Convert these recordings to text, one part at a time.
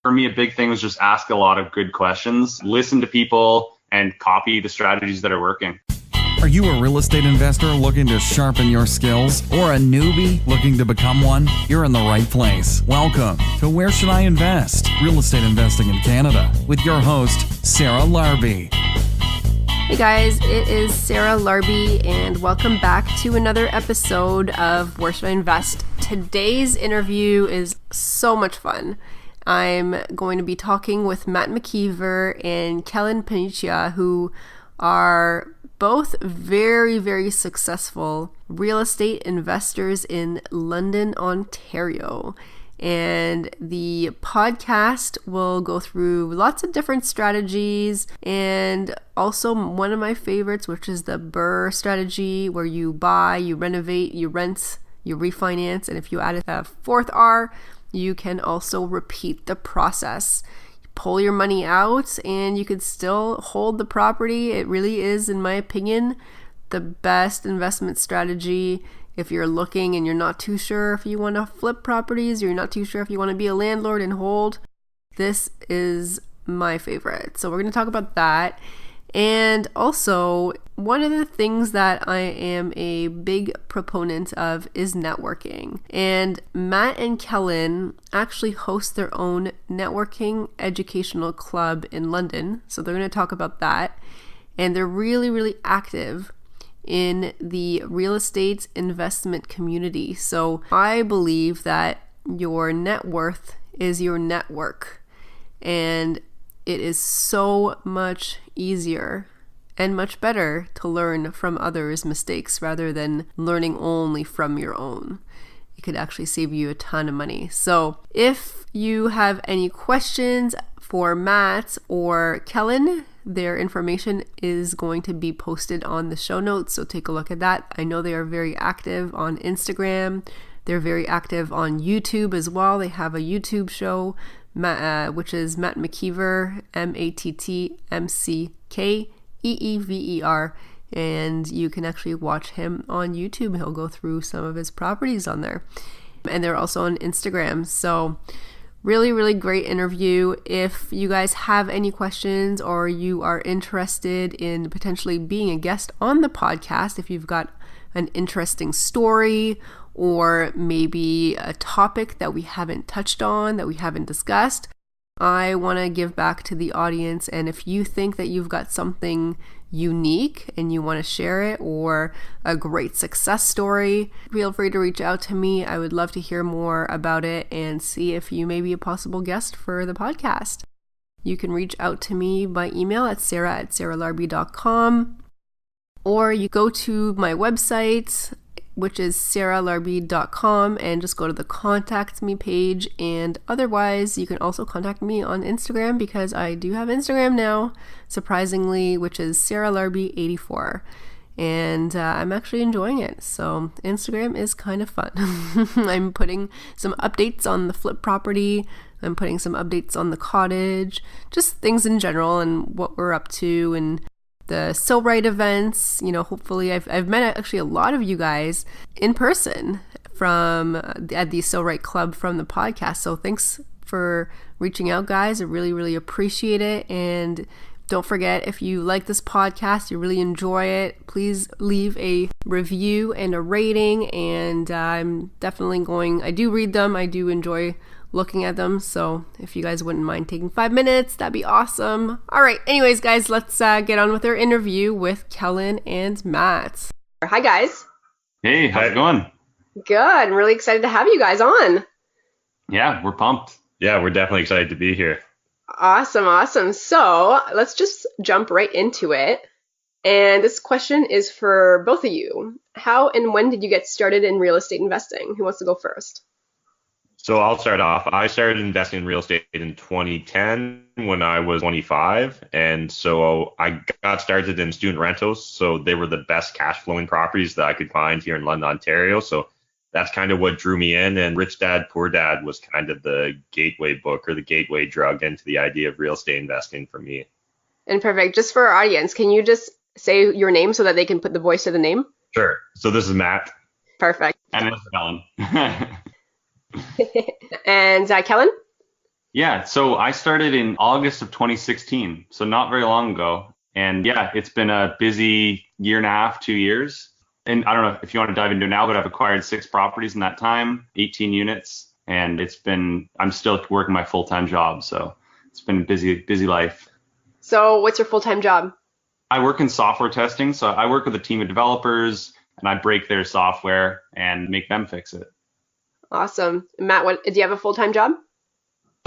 For me, a big thing was just ask a lot of good questions, listen to people, and copy the strategies that are working. Are you a real estate investor looking to sharpen your skills or a newbie looking to become one? You're in the right place. Welcome to Where Should I Invest? Real Estate Investing in Canada with your host, Sarah Larby. Hey guys, it is Sarah Larby and welcome back to another episode of Where Should I Invest? Today's interview is so much fun. I'm going to be talking with Mckeever and Kellan Paniccia, who are both very, very successful real estate investors in London, Ontario. And the podcast will go through lots of different strategies and also one of my favorites, which is the BRRRR strategy, where you buy, you renovate, you rent, you refinance, and if you add a fourth R, you can also repeat the process. You pull your money out and you could still hold the property. It really is, in my opinion, the best investment strategy if you're looking and you're not too sure if you want to flip properties, you're not too sure if you want to be a landlord and hold. This is my favorite. So we're going to talk about that. And also, one of the things that I am a big proponent of is networking. And Matt and Kellan actually host their own networking educational club in London. So they're going to talk about that. And they're really, really active in the real estate investment community. So I believe that your net worth is your network. And it is so much easier and much better to learn from others' mistakes rather than learning only from your own. It could actually save you a ton of money. So if you have any questions for Matt or Kellan, their information is going to be posted on the show notes, so take a look at that. I know they are very active on Instagram. They're very active on YouTube as well. They have a YouTube show, which is Matt Mckeever, MattMckeever, and you can actually watch him on YouTube. He'll go through some of his properties on there. And they're also on Instagram. So really, really great interview. If you guys have any questions or you are interested in potentially being a guest on the podcast, if you've got an interesting story or maybe a topic that we haven't touched on, that we haven't discussed, I want to give back to the audience. And if you think that you've got something unique and you want to share it, or a great success story, feel free to reach out to me. I would love to hear more about it and see if you may be a possible guest for the podcast. You can reach out to me by email at sarah@sarahlarby.com, or you go to my website, which is sarahlarby.com, and just go to the contact me page. And otherwise, you can also contact me on Instagram, because I do have Instagram now, surprisingly, which is sarahlarby84. And I'm actually enjoying it. So Instagram is kind of fun. I'm putting some updates on the flip property. I'm putting some updates on the cottage, just things in general and what we're up to, and the SoRite events. You know, hopefully I've met actually a lot of you guys in person from at the SoRite Club from the podcast. So thanks for reaching out, guys. I really, really appreciate it. And don't forget, if you like this podcast, you really enjoy it, please leave a review and a rating. And I'm definitely I do read them. I do enjoy looking at them. So if you guys wouldn't mind taking 5 minutes, that'd be awesome. All right. Anyways, guys, let's get on with our interview with Kellan and Matt. Hi, guys. Hey, how's it going? Good. I'm really excited to have you guys on. Yeah, we're pumped. Yeah, we're definitely excited to be here. Awesome. So let's just jump right into it. And this question is for both of you. How and when did you get started in real estate investing? Who wants to go first? So I'll start off. I started investing in real estate in 2010 when I was 25. And so I got started in student rentals. So they were the best cash flowing properties that I could find here in London, Ontario. So that's kind of what drew me in. And Rich Dad, Poor Dad was kind of the gateway book or the gateway drug into the idea of real estate investing for me. And perfect. Just for our audience, can you just say your name so that they can put the voice to the name? Sure. So this is Matt. Perfect. And this is Kellan. And Kellan? Yeah, so I started in August of 2016, so not very long ago. And yeah, it's been a busy year and a half, 2 years. And I don't know if you want to dive into it now, but I've acquired 6 properties in that time, 18 units, and I'm still working my full-time job. So it's been a busy life. So what's your full-time job? I work in software testing. So I work with a team of developers and I break their software and make them fix it. Awesome. Matt, do you have a full-time job?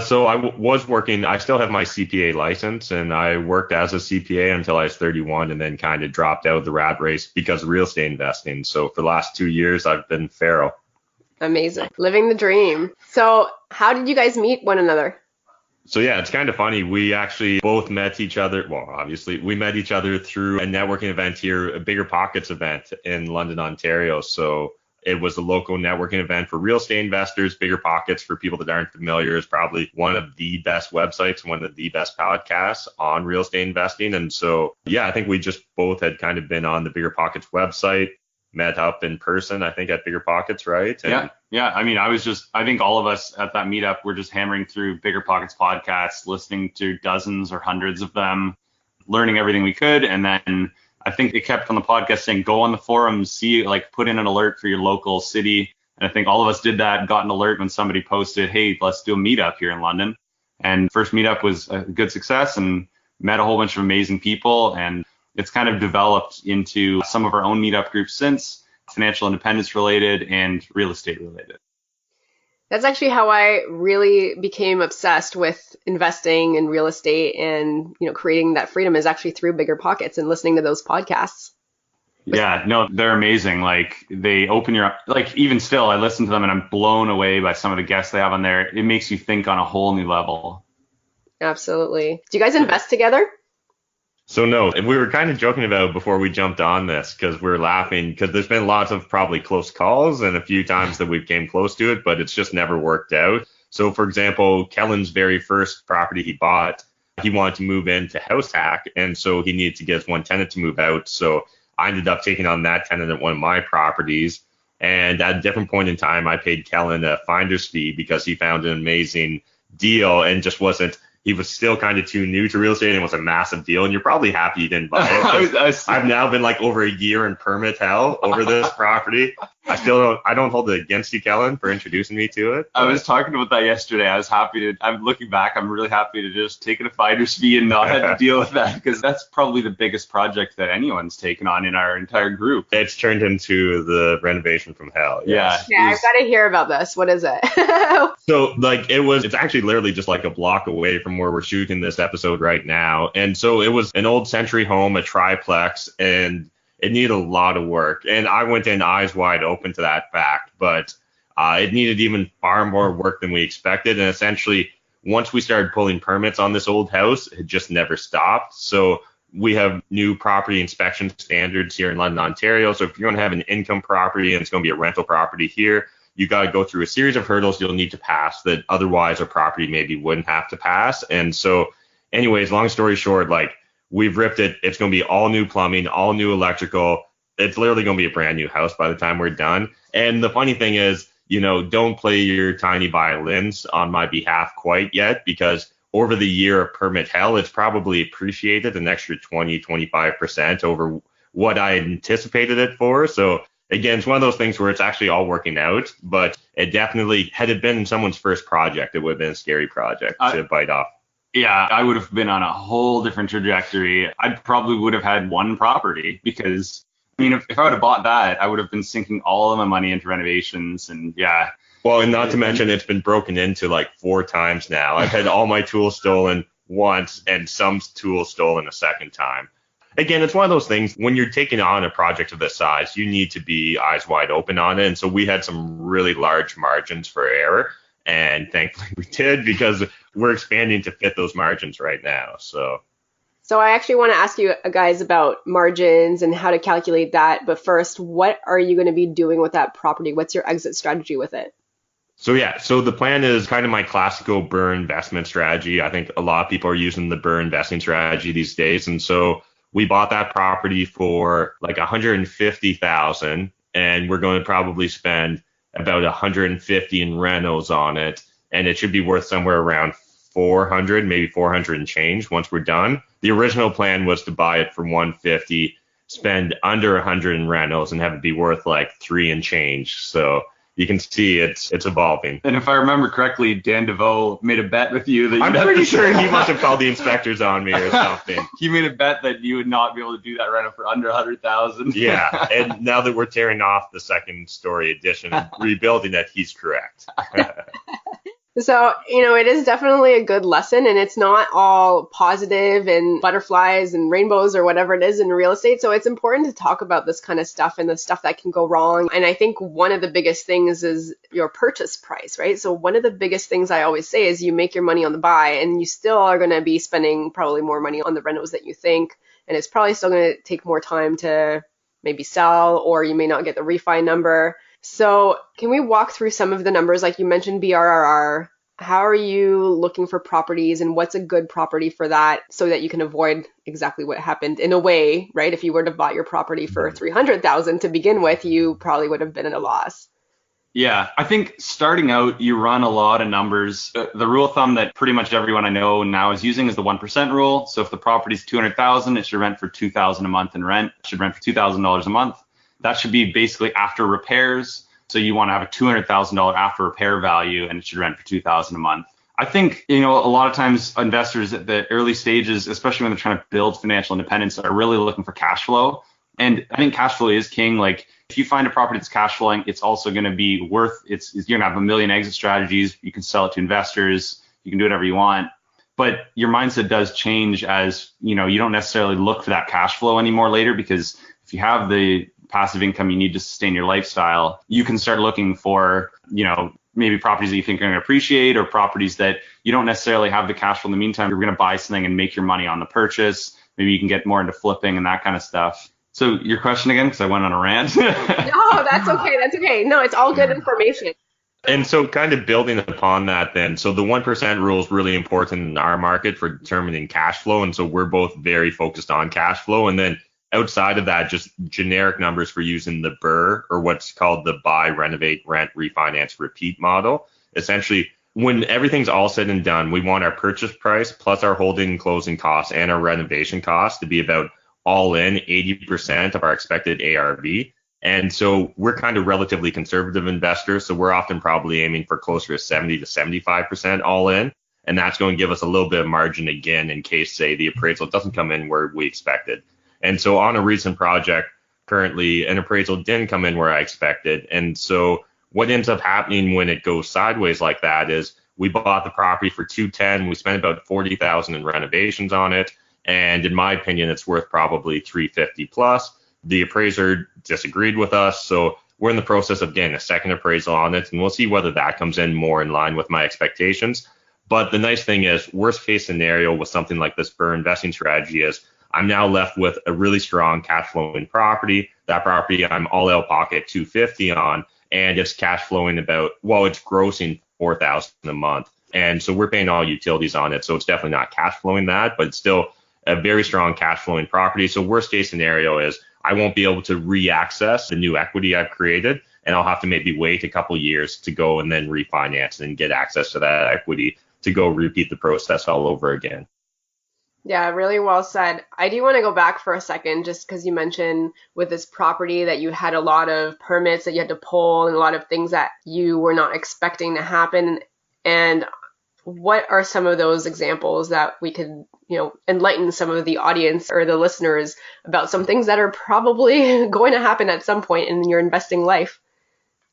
So was working, I still have my CPA license, and I worked as a CPA until I was 31 and then kind of dropped out of the rat race because of real estate investing. So for the last 2 years, I've been feral. Amazing. Living the dream. So how did you guys meet one another? So yeah, it's kind of funny. We actually both met each other. Well, obviously, we met each other through a networking event here, a Bigger Pockets event in London, Ontario. So it was a local networking event for real estate investors. Bigger Pockets, for people that aren't familiar, is probably one of the best websites, one of the best podcasts on real estate investing. And so, yeah, I think we just both had kind of been on the Bigger Pockets website, met up in person, I think, at Bigger Pockets, right? And Yeah. I mean, I think all of us at that meetup were just hammering through Bigger Pockets podcasts, listening to dozens or hundreds of them, learning everything we could. And then I think it kept on the podcast saying, go on the forums, put in an alert for your local city. And I think all of us did that, got an alert when somebody posted, hey, let's do a meetup here in London. And first meetup was a good success and met a whole bunch of amazing people. And it's kind of developed into some of our own meetup groups since, financial independence related and real estate related. That's actually how I really became obsessed with investing in real estate and, creating that freedom is actually through Bigger Pockets and listening to those podcasts. Yeah, no, they're amazing. They open even still, I listen to them and I'm blown away by some of the guests they have on there. It makes you think on a whole new level. Absolutely. Do you guys invest together? So no, and we were kind of joking about it before we jumped on this because we're laughing because there's been lots of probably close calls and a few times that we came close to it, but it's just never worked out. So for example, Kellan's very first property he bought, he wanted to move into house hack, and so he needed to get his one tenant to move out. So I ended up taking on that tenant at one of my properties. And at a different point in time, I paid Kellan a finder's fee because he found an amazing deal and just wasn't. He was still kind of too new to real estate and it was a massive deal. And you're probably happy you didn't buy it. I've now been over a year in permit hell over this property. I don't hold it against you, Kellan, for introducing me to it. I was talking about that yesterday. I'm looking back, I'm really happy to just take a finder's fee and not have to deal with that because that's probably the biggest project that anyone's taken on in our entire group. It's turned into the renovation from hell. Yes. Yeah, I've got to hear about this. What is it? So it's actually literally just a block away from where we're shooting this episode right now. And so it was an old century home, a triplex, and it needed a lot of work. And I went in eyes wide open to that fact, but it needed even far more work than we expected. And essentially, once we started pulling permits on this old house, it just never stopped. So we have new property inspection standards here in London, Ontario. So if you're going to have an income property and it's going to be a rental property here, you got to go through a series of hurdles you'll need to pass that otherwise a property maybe wouldn't have to pass. And so anyways, long story short, we've ripped it. It's going to be all new plumbing, all new electrical. It's literally going to be a brand new house by the time we're done. And the funny thing is, don't play your tiny violins on my behalf quite yet, because over the year of permit hell, it's probably appreciated an extra 20-25% over what I had anticipated it for. So again, it's one of those things where it's actually all working out, but it definitely, had it been someone's first project, it would have been a scary project to bite off. Yeah, I would have been on a whole different trajectory. I probably would have had one property because, if I would have bought that, I would have been sinking all of my money into renovations and yeah. Well, and not to mention it's been broken into 4 times now. I've had all my tools stolen once and some tools stolen a second time. Again, it's one of those things when you're taking on a project of this size, you need to be eyes wide open on it. And so we had some really large margins for error. And thankfully we did because we're expanding to fit those margins right now. So I actually want to ask you guys about margins and how to calculate that. But first, what are you going to be doing with that property? What's your exit strategy with it? So the plan is kind of my classical BRRRR investment strategy. I think a lot of people are using the BRRRR investing strategy these days. And so we bought that property for $150,000 and we're going to probably spend about $150 in renos on it. And it should be worth somewhere around 400, maybe 400 and change once we're done. The original plan was to buy it for 150, spend under 100 in rentals, and have it be worth like 3 and change. So you can see it's evolving. And if I remember correctly, Dan DeVoe made a bet with you that I'm pretty sure he must have called the inspectors on me or something. He made a bet that you would not be able to do that rental for under 100,000. Yeah, and now that we're tearing off the second story addition and rebuilding it, he's correct. So, it is definitely a good lesson, and it's not all positive and butterflies and rainbows or whatever it is in real estate. So it's important to talk about this kind of stuff and the stuff that can go wrong. And I think one of the biggest things is your purchase price, right? So one of the biggest things I always say is you make your money on the buy, and you still are going to be spending probably more money on the rentals that you think. And it's probably still going to take more time to maybe sell, or you may not get the refi number. So can we walk through some of the numbers? Like you mentioned BRRR. How are you looking for properties, and what's a good property for that so that you can avoid exactly what happened in a way, right? If you were to buy your property for $300,000 to begin with, you probably would have been at a loss. Yeah, I think starting out, you run a lot of numbers. The rule of thumb that pretty much everyone I know now is using is the 1% rule. So if the property's $200,000, it should rent for $2,000 a month in rent. It should rent for $2,000 a month. That should be basically after repairs. So you want to have a $200,000 after repair value, and it should rent for $2,000 a month. I think, a lot of times investors at the early stages, especially when they're trying to build financial independence, are really looking for cash flow. And I think cash flow is king. Like if you find a property that's cash flowing, it's also going to be worth, you're going to have a million exit strategies. You can sell it to investors. You can do whatever you want. But your mindset does change as, you don't necessarily look for that cash flow anymore later, because if you have the passive income you need to sustain your lifestyle, you can start looking for, maybe properties that you think are going to appreciate, or properties that you don't necessarily have the cash flow in the meantime. You're going to buy something and make your money on the purchase. Maybe you can get more into flipping and that kind of stuff. So your question again, because I went on a rant. No, that's okay. That's okay. No, it's all good information. And so kind of building upon that then, so the 1% rule is really important in our market for determining cash flow. And so we're both very focused on cash flow. And then outside of that, just generic numbers for using the BRRRR, or what's called the buy, renovate, rent, refinance, repeat model. Essentially, when everything's all said and done, we want our purchase price plus our holding and closing costs and our renovation costs to be about all in 80% of our expected ARV. And so we're kind of relatively conservative investors. So we're often probably aiming for closer to 70 to 75% all in. And that's going to give us a little bit of margin again in case, say, the appraisal doesn't come in where we expected. And so on a recent project, currently, an appraisal didn't come in where I expected. And so what ends up happening when it goes sideways like that is we bought the property for $210,000. We spent about $40,000 in renovations on it. And in my opinion, it's worth probably $350,000 plus. The appraiser disagreed with us. So we're in the process of getting a second appraisal on it. And we'll see whether that comes in more in line with my expectations. But the nice thing is, worst case scenario with something like this BRRRR investing strategy is I'm now left with a really strong cash flowing property. That property I'm all out pocket $250,000 on, and it's cash flowing it's grossing $4,000 a month. And so we're paying all utilities on it. So it's definitely not cash flowing that, but it's still a very strong cash flowing property. So worst case scenario is I won't be able to re-access the new equity I've created, and I'll have to maybe wait a couple years to go and then refinance and get access to that equity to go repeat the process all over again. Yeah, really well said. I do want to go back for a second, just because you mentioned with this property that you had a lot of permits that you had to pull and a lot of things that you were not expecting to happen. And what are some of those examples that we could, enlighten some of the audience or the listeners about some things that are probably going to happen at some point in your investing life?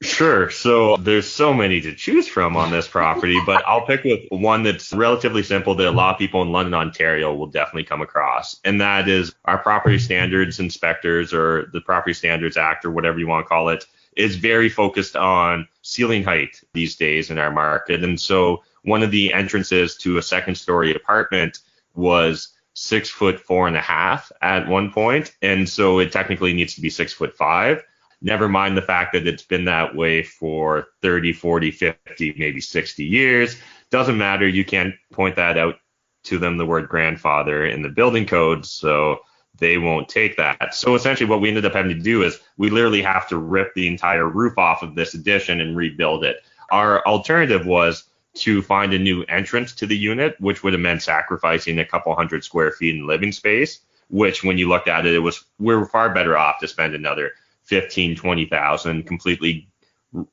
Sure. So there's so many to choose from on this property, but I'll pick with one that's relatively simple that a lot of people in London, Ontario will definitely come across. And that is our property standards inspectors, or the Property Standards Act, or whatever you want to call it, is very focused on ceiling height these days in our market. And so one of the entrances to a second story apartment was 6'4.5" at one point. And so it technically needs to be 6'5". Never mind the fact that it's been that way for 30, 40, 50, maybe 60 years. Doesn't matter. You can't point that out to them, the word grandfather, in the building code, so they won't take that. So essentially what we ended up having to do is we literally have to rip the entire roof off of this addition and rebuild it. Our alternative was to find a new entrance to the unit, which would have meant sacrificing a couple hundred square feet in living space, which when you looked at it, we were far better off to spend another 15, 20,000 completely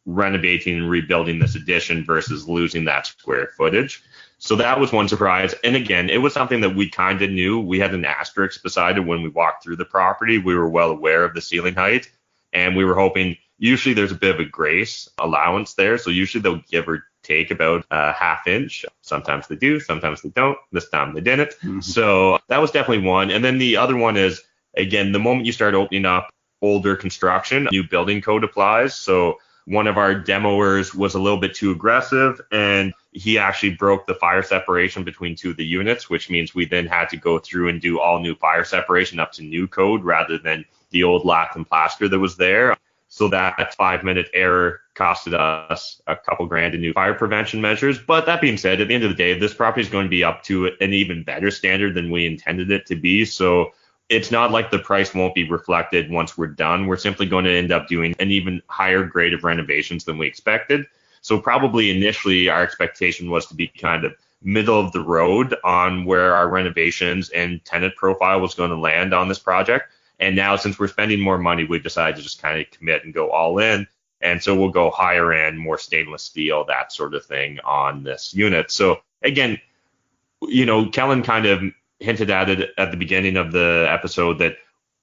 renovating and rebuilding this addition versus losing that square footage. So that was one surprise. And again, it was something that we kind of knew. We had an asterisk beside it when we walked through the property. We were well aware of the ceiling height, and we were hoping, usually there's a bit of a grace allowance there. So usually they'll give or take about a half inch. Sometimes they do, sometimes they don't. This time they didn't. Mm-hmm. So that was definitely one. And then the other one is, again, the moment you start opening up older construction, new building code applies. So one of our demoers was a little bit too aggressive, and he actually broke the fire separation between two of the units, which means we then had to go through and do all new fire separation up to new code rather than the old lath and plaster that was there. So that 5-minute error costed us a couple grand in new fire prevention measures. But that being said, at the end of the day, this property is going to be up to an even better standard than we intended it to be. So it's not like the price won't be reflected once we're done. We're simply going to end up doing an even higher grade of renovations than we expected. So probably initially our expectation was to be kind of middle of the road on where our renovations and tenant profile was going to land on this project. And now since we're spending more money, we decided to just kind of commit and go all in. And so we'll go higher end, more stainless steel, that sort of thing on this unit. So again, Kellan kind of hinted at it at the beginning of the episode that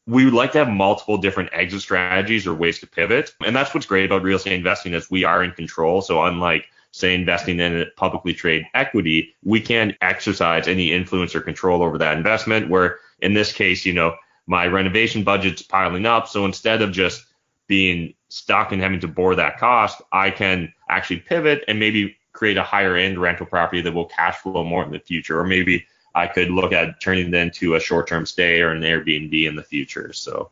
we would like to have multiple different exit strategies or ways to pivot. And that's what's great about real estate investing is we are in control. So unlike, say, investing in a publicly traded equity, we can't exercise any influence or control over that investment, where in this case, my renovation budget's piling up. So instead of just being stuck and having to bore that cost, I can actually pivot and maybe create a higher end rental property that will cash flow more in the future. Or maybe I could look at turning it into a short-term stay or an Airbnb in the future. So.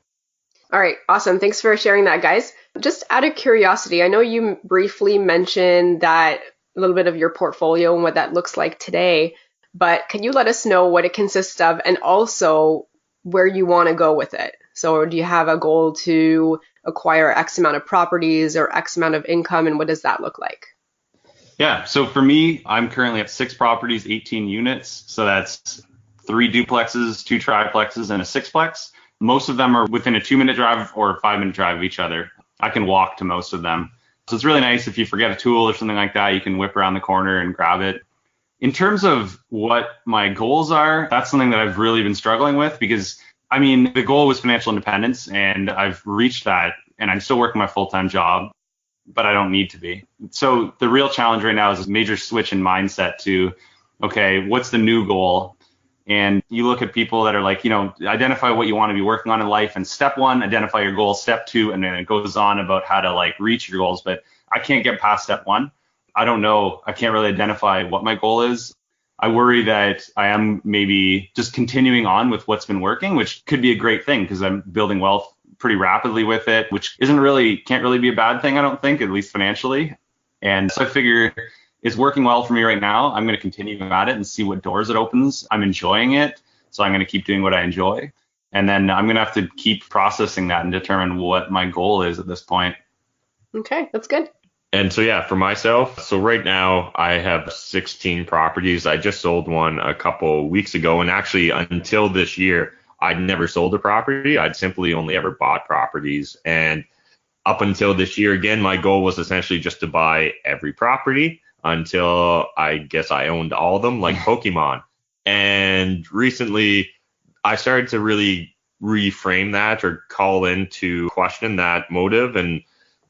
All right. Awesome. Thanks for sharing that, guys. Just out of curiosity, I know you briefly mentioned that a little bit of your portfolio and what that looks like today, but can you let us know what it consists of and also where you want to go with it? So do you have a goal to acquire X amount of properties or X amount of income, and what does that look like? Yeah, so for me, I'm currently at 6 properties, 18 units. So that's 3 duplexes, 2 triplexes, and a 6plex. Most of them are within a 2-minute drive or a 5-minute drive of each other. I can walk to most of them. So it's really nice if you forget a tool or something like that, you can whip around the corner and grab it. In terms of what my goals are, that's something that I've really been struggling with because, the goal was financial independence, and I've reached that, and I'm still working my full-time job, but I don't need to be. So the real challenge right now is a major switch in mindset to, okay, what's the new goal? And you look at people that are like, identify what you want to be working on in life. And step 1, identify your goals. Step 2, and then it goes on about how to reach your goals. But I can't get past step 1. I don't know. I can't really identify what my goal is. I worry that I am maybe just continuing on with what's been working, which could be a great thing because I'm building wealth pretty rapidly with it, which can't really be a bad thing, I don't think, at least financially. And so I figure it's working well for me right now. I'm going to continue at it and see what doors it opens. I'm enjoying it, so I'm going to keep doing what I enjoy. And then I'm going to have to keep processing that and determine what my goal is at this point. Okay, that's good. And so, yeah, for myself, so right now I have 16 properties. I just sold one a couple weeks ago. And actually, until this year, I'd never sold a property. I'd simply only ever bought properties. And up until this year, again, my goal was essentially just to buy every property until I guess I owned all of them, like Pokemon. And recently, I started to really reframe that or call into question that motive. And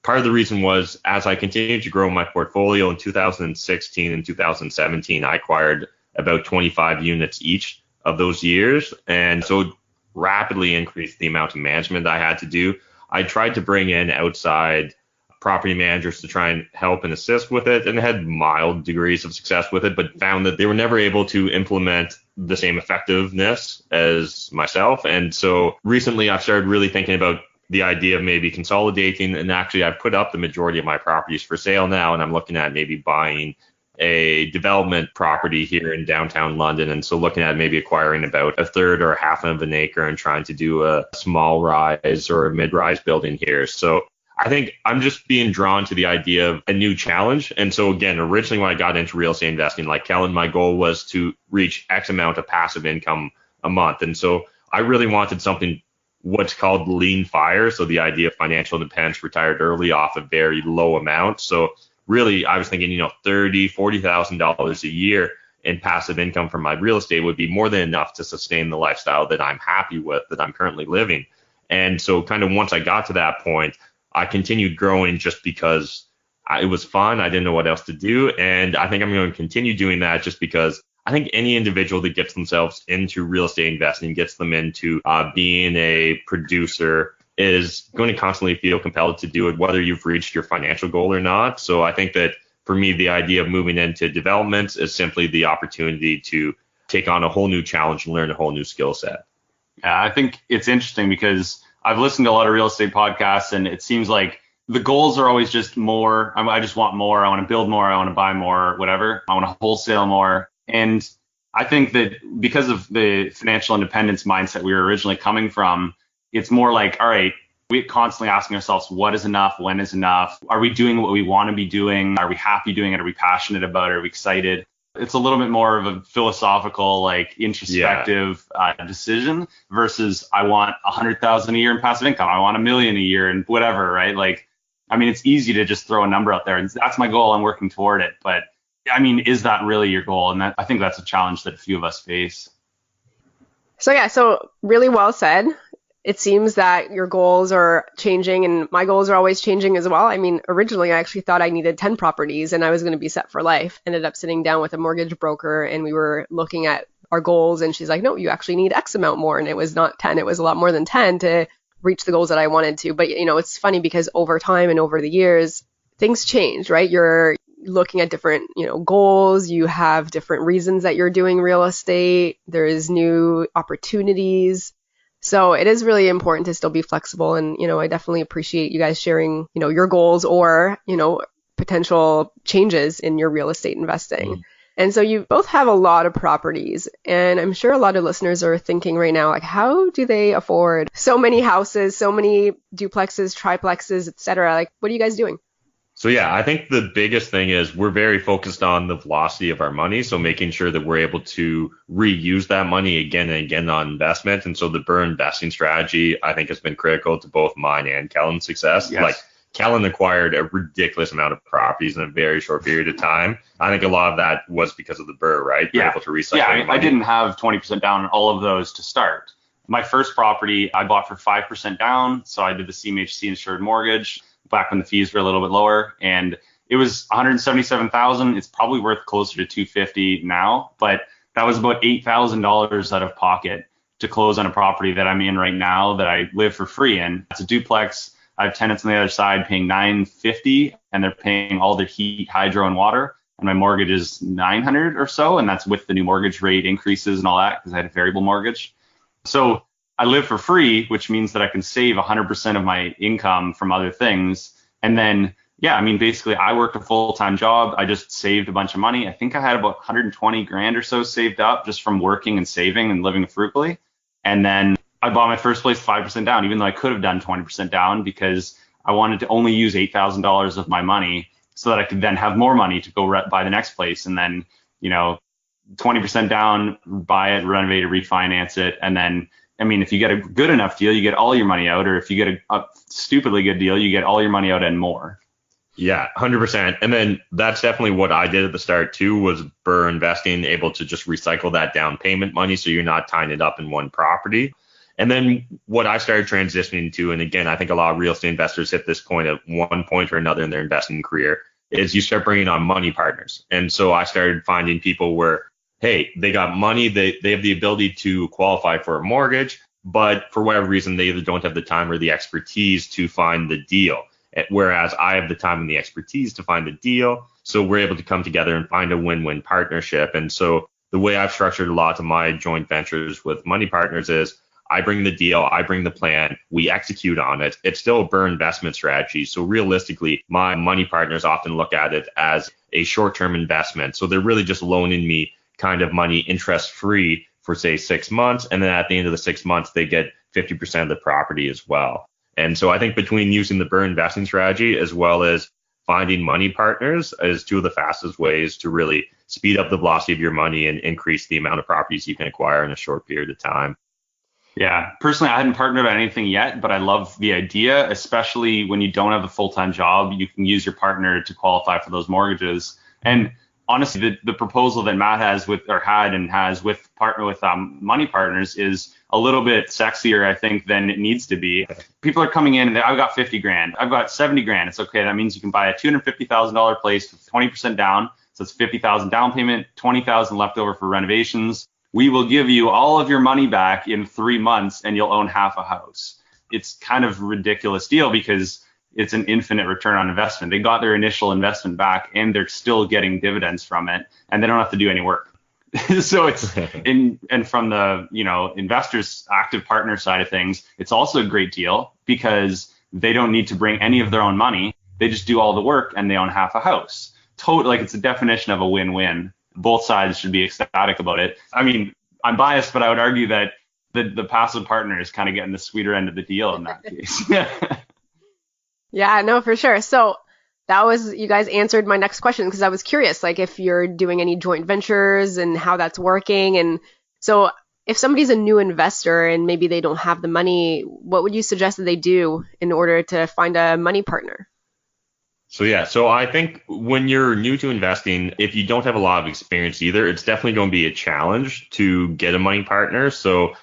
part of the reason was, as I continued to grow my portfolio in 2016 and 2017, I acquired about 25 units each of those years. And so it rapidly increased the amount of management I had to do. I tried to bring in outside property managers to try and help and assist with it, and had mild degrees of success with it, but found that they were never able to implement the same effectiveness as myself. And so recently I've started really thinking about the idea of maybe consolidating, and actually I've put up the majority of my properties for sale now, and I'm looking at maybe buying a development property here in downtown London. And so looking at maybe acquiring about a third or a half of an acre and trying to do a small rise or a mid-rise building here. So I think I'm just being drawn to the idea of a new challenge. And so again, originally when I got into real estate investing, like Kellan, my goal was to reach X amount of passive income a month. And so I really wanted something what's called lean fire. So the idea of financial independence, retired early off a very low amount. So really I was thinking, $30,000, $40,000 a year in passive income from my real estate would be more than enough to sustain the lifestyle that I'm happy with, that I'm currently living. And so kind of once I got to that point, I continued growing just because it was fun. I didn't know what else to do. And I think I'm going to continue doing that just because I think any individual that gets themselves into real estate investing, gets them into being a producer, is going to constantly feel compelled to do it, whether you've reached your financial goal or not. So I think that for me, the idea of moving into developments is simply the opportunity to take on a whole new challenge and learn a whole new skill set. Yeah, I think it's interesting because I've listened to a lot of real estate podcasts, and it seems like the goals are always just more. I just want more. I want to build more. I want to buy more, whatever. I want to wholesale more. And I think that because of the financial independence mindset we were originally coming from, it's more like, all right, we're constantly asking ourselves, what is enough? When is enough? Are we doing what we want to be doing? Are we happy doing it? Are we passionate about it? Are we excited? It's a little bit more of a philosophical, like introspective decision versus I want 100,000 a year in passive income. I want $1 million a year and whatever, right? Like, I mean, it's easy to just throw a number out there and that's my goal. I'm working toward it. But I mean, is that really your goal? And I think that's a challenge that a few of us face. So really well said. It seems that your goals are changing and my goals are always changing as well. I mean, originally I actually thought I needed 10 properties and I was going to be set for life. Ended up sitting down with a mortgage broker and we were looking at our goals and she's like, no, you actually need X amount more. And it was not 10, it was a lot more than 10 to reach the goals that I wanted to. But, it's funny because over time and over the years, things change, right? You're looking at different, goals. You have different reasons that you're doing real estate. There's new opportunities. So it is really important to still be flexible. And, I definitely appreciate you guys sharing, your goals or, potential changes in your real estate investing. Mm-hmm. And so you both have a lot of properties. And I'm sure a lot of listeners are thinking right now, like, how do they afford so many houses, so many duplexes, triplexes, et cetera? Like, what are you guys doing? So yeah, I think the biggest thing is we're very focused on the velocity of our money. So making sure that we're able to reuse that money again and again on investment. And so the BRRRR investing strategy, I think, has been critical to both mine and Kellan's success. Yes. Like Kellan acquired a ridiculous amount of properties in a very short period of time. I think a lot of that was because of the BRRRR, right? Yeah. We're able to recycle I didn't have 20% down on all of those to start. My first property I bought for 5% down. So I did the CMHC insured mortgage back when the fees were a little bit lower, and it was $177,000. It's probably worth closer to $250 now, but that was about $8,000 out of pocket to close on a property that I'm in right now that I live for free in. It's a duplex. I have tenants on the other side paying $950, and they're paying all their heat, hydro, and water. And my mortgage is $900 or so, and that's with the new mortgage rate increases and all that because I had a variable mortgage. So I live for free, which means that I can save 100% of my income from other things. And then, basically I worked a full-time job. I just saved a bunch of money. I think I had about 120 grand or so saved up just from working and saving and living frugally. And then I bought my first place 5% down, even though I could have done 20% down because I wanted to only use $8,000 of my money so that I could then have more money to go buy the next place. And then, 20% down, buy it, renovate it, refinance it. And then, if you get a good enough deal, you get all your money out, or if you get a stupidly good deal, you get all your money out and more. Yeah, 100%. And then that's definitely what I did at the start too, was BRRRR investing, able to just recycle that down payment money so you're not tying it up in one property. And then what I started transitioning to, and again, I think a lot of real estate investors hit this point at one point or another in their investing career, is you start bringing on money partners. And so I started finding people where, hey, they got money, they have the ability to qualify for a mortgage, but for whatever reason, they either don't have the time or the expertise to find the deal. Whereas I have the time and the expertise to find the deal. So we're able to come together and find a win-win partnership. And so the way I've structured a lot of my joint ventures with money partners is I bring the deal, I bring the plan, we execute on it. It's still a BRRRR investment strategy. So realistically, my money partners often look at it as a short-term investment. So they're really just loaning me kind of money interest free for say 6 months. And then at the end of the 6 months, they get 50% of the property as well. And so I think between using the burn investing strategy as well as finding money partners is two of the fastest ways to really speed up the velocity of your money and increase the amount of properties you can acquire in a short period of time. Yeah, personally, I hadn't partnered on anything yet, but I love the idea, especially when you don't have a full-time job. You can use your partner to qualify for those mortgages. And honestly, the proposal that Matt has with money partners is a little bit sexier, I think, than it needs to be. People are coming in and I've got 50 grand. I've got 70 grand. It's okay. That means you can buy a $250,000 place with 20% down. So it's 50,000 down payment, 20,000 left over for renovations. We will give you all of your money back in 3 months and you'll own half a house. It's kind of a ridiculous deal because it's an infinite return on investment. They got their initial investment back and they're still getting dividends from it and they don't have to do any work. So it's and from the, investors active partner side of things, it's also a great deal because they don't need to bring any of their own money. They just do all the work and they own half a house. Totally, it's a definition of a win-win. Both sides should be ecstatic about it. I mean, I'm biased, but I would argue that the passive partner is kind of getting the sweeter end of the deal in that case. Yeah, no, for sure. So you guys answered my next question because I was curious, like if you're doing any joint ventures and how that's working. And so if somebody's a new investor and maybe they don't have the money, what would you suggest that they do in order to find a money partner? So I think when you're new to investing, if you don't have a lot of experience either, it's definitely going to be a challenge to get a money partner. So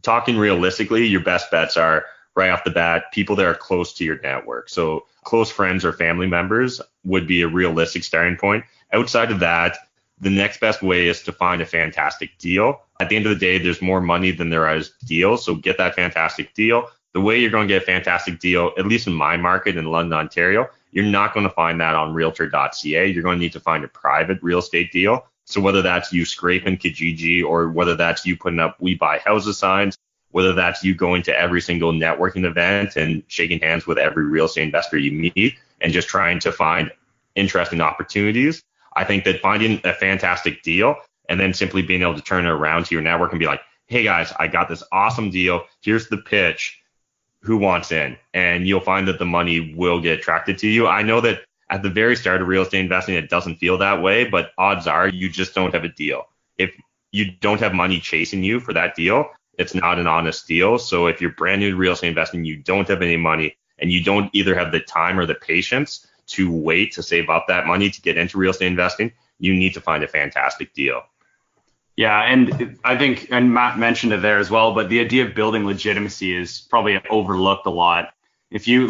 talking realistically, your best bets are right off the bat, people that are close to your network. So close friends or family members would be a realistic starting point. Outside of that, the next best way is to find a fantastic deal. At the end of the day, there's more money than there is deals. So get that fantastic deal. The way you're going to get a fantastic deal, at least in my market in London, Ontario, you're not going to find that on realtor.ca. You're going to need to find a private real estate deal. So whether that's you scraping Kijiji or whether that's you putting up We Buy Houses signs, whether that's you going to every single networking event and shaking hands with every real estate investor you meet and just trying to find interesting opportunities, I think that finding a fantastic deal and then simply being able to turn it around to your network and be like, hey guys, I got this awesome deal. Here's the pitch. Who wants in? And you'll find that the money will get attracted to you. I know that at the very start of real estate investing, it doesn't feel that way, but odds are you just don't have a deal. If you don't have money chasing you for that deal, it's not an honest deal. So if you're brand new to real estate investing, you don't have any money and you don't either have the time or the patience to wait to save up that money to get into real estate investing, you need to find a fantastic deal. Yeah, and I think, and Matt mentioned it there as well, but the idea of building legitimacy is probably overlooked a lot. If you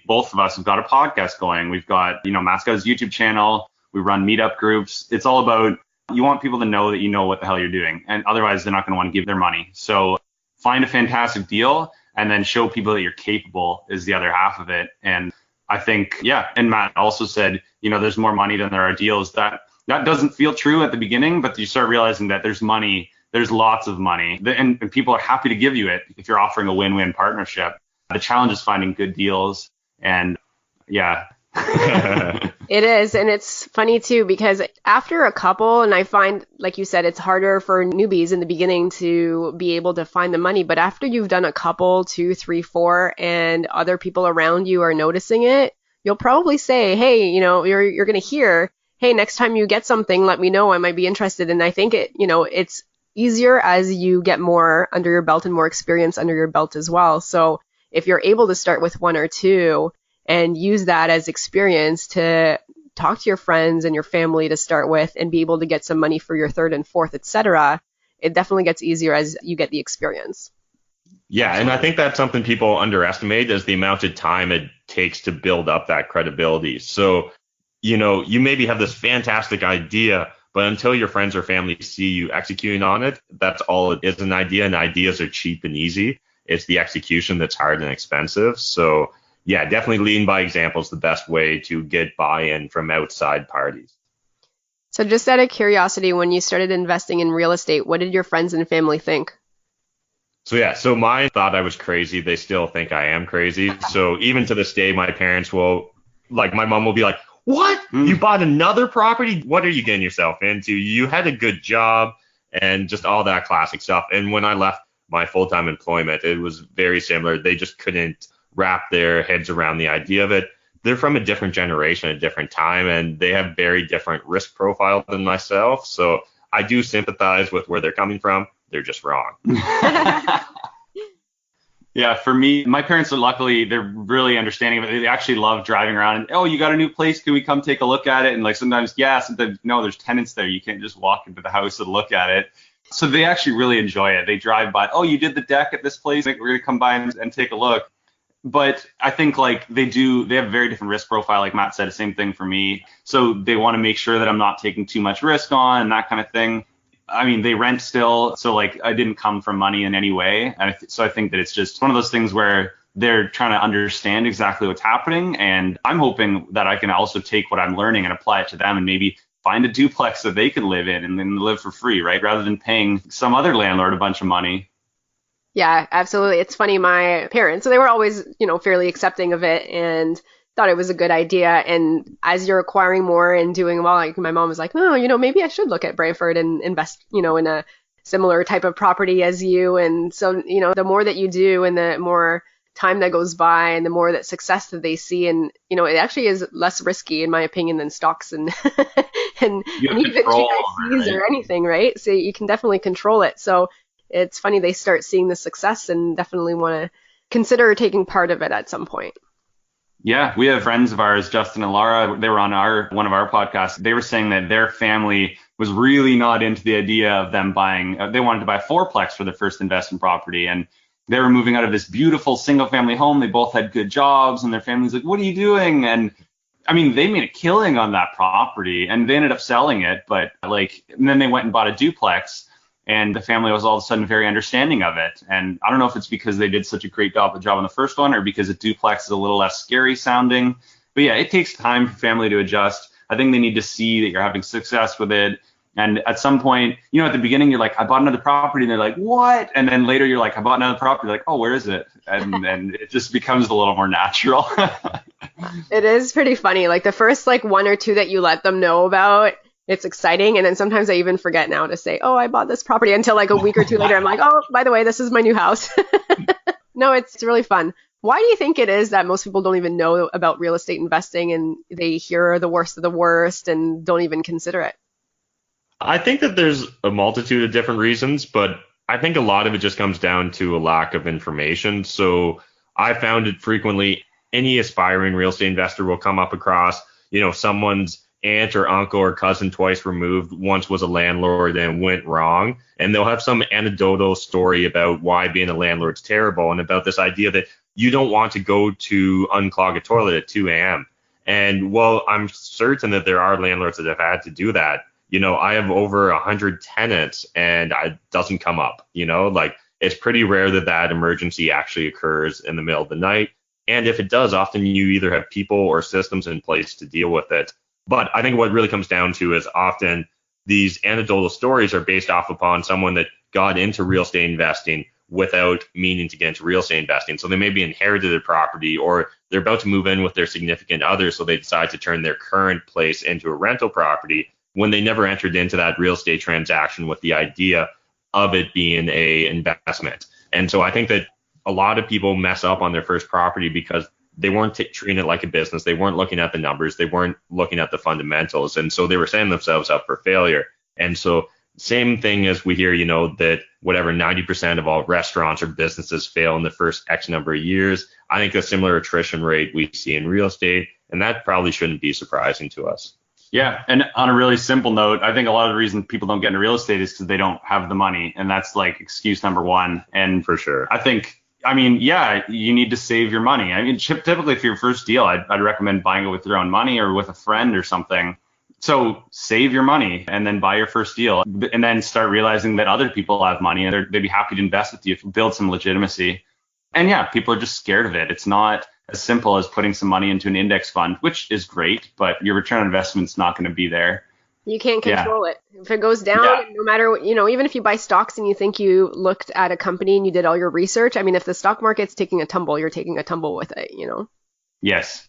both of us have got a podcast going. We've got, Matt's got his YouTube channel. We run meetup groups. It's all about, you want people to know that you know what the hell you're doing. And otherwise, they're not going to want to give their money. So find a fantastic deal and then show people that you're capable is the other half of it. And I think, and Matt also said, there's more money than there are deals. That doesn't feel true at the beginning, but you start realizing that there's money, there's lots of money, and people are happy to give you it if you're offering a win-win partnership. The challenge is finding good deals, and It is, and it's funny too, because after a couple, and I find, like you said, it's harder for newbies in the beginning to be able to find the money, but after you've done a couple, 2, 3, 4, and other people around you are noticing it, you'll probably say, hey, you're going to hear, hey, next time you get something, let me know. I might be interested. And I think it's easier as you get more under your belt and more experience under your belt as well. So if you're able to start with 1 or 2 and use that as experience to talk to your friends and your family to start with and be able to get some money for your 3rd and 4th, etc., it definitely gets easier as you get the experience. Yeah, and I think that's something people underestimate is the amount of time it takes to build up that credibility. So you maybe have this fantastic idea, but until your friends or family see you executing on it, that's all it is, an idea, and ideas are cheap and easy. It's the execution that's hard and expensive. So yeah, definitely leading by example is the best way to get buy-in from outside parties. So just out of curiosity, when you started investing in real estate, what did your friends and family think? So mine thought I was crazy. They still think I am crazy. So even to this day, my parents will, my mom will be like, what? You bought another property? What are you getting yourself into? You had a good job and just all that classic stuff. And when I left my full-time employment. It was very similar. They just couldn't wrap their heads around the idea of it. They're from a different generation, a different time, and they have very different risk profile than myself. So I do sympathize with where they're coming from. They're just wrong. Yeah, for me, my parents are luckily, they're really understanding of it. They actually love driving around and, oh, you got a new place? Can we come take a look at it? And like sometimes, yeah, sometimes, no, there's tenants there. You can't just walk into the house and look at it. So they actually really enjoy it. They drive by, oh, you did the deck at this place? Like, we're going to come by and take a look. But I think like they have a very different risk profile. Like Matt said, the same thing for me. So they want to make sure that I'm not taking too much risk on and that kind of thing. I mean, they rent still. So like I didn't come from money in any way. And so I think that it's just one of those things where they're trying to understand exactly what's happening. And I'm hoping that I can also take what I'm learning and apply it to them and maybe find a duplex that they can live in and then live for free, right? Rather than paying some other landlord a bunch of money. Yeah, absolutely. It's funny. My parents, so they were always, fairly accepting of it and thought it was a good idea. And as you're acquiring more and doing well, like my mom was like, oh, maybe I should look at Brantford and invest, in a similar type of property as you. And so, the more that you do and the more time that goes by and the more that success that they see, and, it actually is less risky, in my opinion, than stocks and and even GICs or anything, right? So you can definitely control it. So it's funny they start seeing the success and definitely want to consider taking part of it at some point. Yeah, we have friends of ours, Justin and Laura, they were on one of our podcasts. They were saying that their family was really not into the idea of them buying, they wanted to buy a fourplex for their first investment property. And they were moving out of this beautiful single family home. They both had good jobs and their family's like, what are you doing? And I mean, they made a killing on that property and they ended up selling it. But and then they went and bought a duplex. And the family was all of a sudden very understanding of it. And I don't know if it's because they did such a great job on the first one or because a duplex is a little less scary sounding. But yeah, it takes time for family to adjust. I think they need to see that you're having success with it. And at some point, at the beginning, you're like, I bought another property. And they're like, what? And then later you're like, I bought another property. Like, oh, where is it? And it just becomes a little more natural. It is pretty funny. Like the first one or two that you let them know about, it's exciting. And then sometimes I even forget now to say, oh, I bought this property until a week or two later. I'm like, oh, by the way, this is my new house. No, it's really fun. Why do you think it is that most people don't even know about real estate investing and they hear the worst of the worst and don't even consider it? I think that there's a multitude of different reasons, but I think a lot of it just comes down to a lack of information. So I found it frequently, any aspiring real estate investor will come up across, someone's aunt or uncle or cousin twice removed once was a landlord and went wrong, and they'll have some anecdotal story about why being a landlord's terrible and about this idea that you don't want to go to unclog a toilet at 2 a.m. And while I'm certain that there are landlords that have had to do that, I have over 100 tenants and it doesn't come up, it's pretty rare that emergency actually occurs in the middle of the night. And if it does, often you either have people or systems in place to deal with it. But I think what really comes down to is often these anecdotal stories are based off upon someone that got into real estate investing without meaning to get into real estate investing. So they maybe inherited a property or they're about to move in with their significant other. So they decide to turn their current place into a rental property when they never entered into that real estate transaction with the idea of it being a investment. And so I think that a lot of people mess up on their first property because they weren't treating it like a business. They weren't looking at the numbers. They weren't looking at the fundamentals. And so they were setting themselves up for failure. And so same thing as we hear, that whatever 90% of all restaurants or businesses fail in the first X number of years. I think a similar attrition rate we see in real estate, and that probably shouldn't be surprising to us. Yeah. And on a really simple note, I think a lot of the reason people don't get into real estate is because they don't have the money. And that's excuse number one. And for sure, yeah, you need to save your money. Typically for your first deal, I'd recommend buying it with your own money or with a friend or something. So save your money and then buy your first deal and then start realizing that other people have money and they'd be happy to invest with you if you build some legitimacy. And yeah, people are just scared of it. It's not as simple as putting some money into an index fund, which is great, but your return on investment's not going to be there. You can't control it. If it goes down, no matter what, even if you buy stocks and you think you looked at a company and you did all your research, if the stock market's taking a tumble, you're taking a tumble with it, Yes.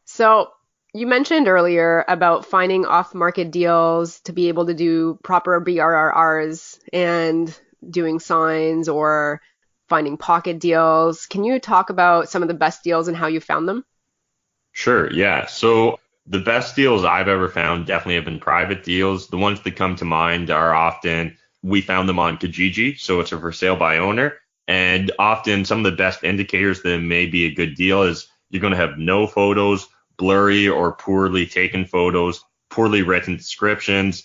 So you mentioned earlier about finding off-market deals to be able to do proper BRRRs and doing signs or finding pocket deals. Can you talk about some of the best deals and how you found them? Sure, yeah. So the best deals I've ever found definitely have been private deals. The ones that come to mind are often we found them on Kijiji, so it's a for sale by owner. And often some of the best indicators that it may be a good deal is you're going to have no photos, blurry or poorly taken photos, poorly written descriptions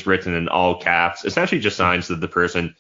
written in all caps, essentially just signs that the person